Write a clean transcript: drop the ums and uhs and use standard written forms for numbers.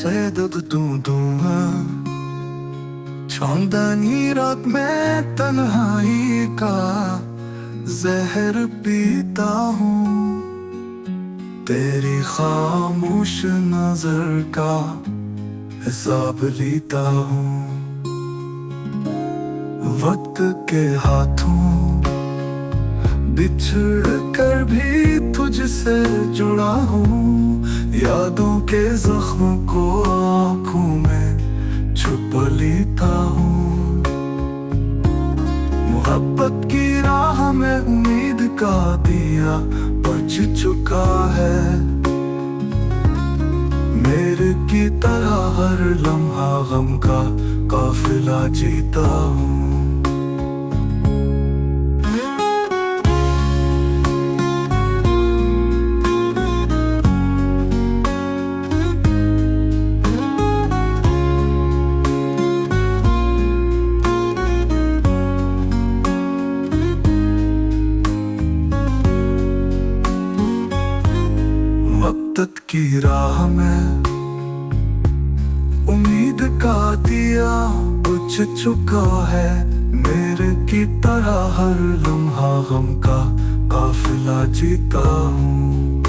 saydık दूंगा चांदनी रात में तन्हाई का जहर पीता हूँ तेरी खामोश नजर का हिसाब लेता हूँ वक्त के हाथों बिछड़ कर भी तुझसे जुड़ा हूँ यादों के जख्म को आँखों में छुप लेता हूँ मोहब्बत की राह में उम्मीद का दिया बुझ चुका है मेरे की तरह हर लम्हा गम का काफिला जीता हूँ वक्त की राह में उम्मीद का दिया बुझ चुका है मेरे की तरह हर लम्हा गम का काफिला जीता हूँ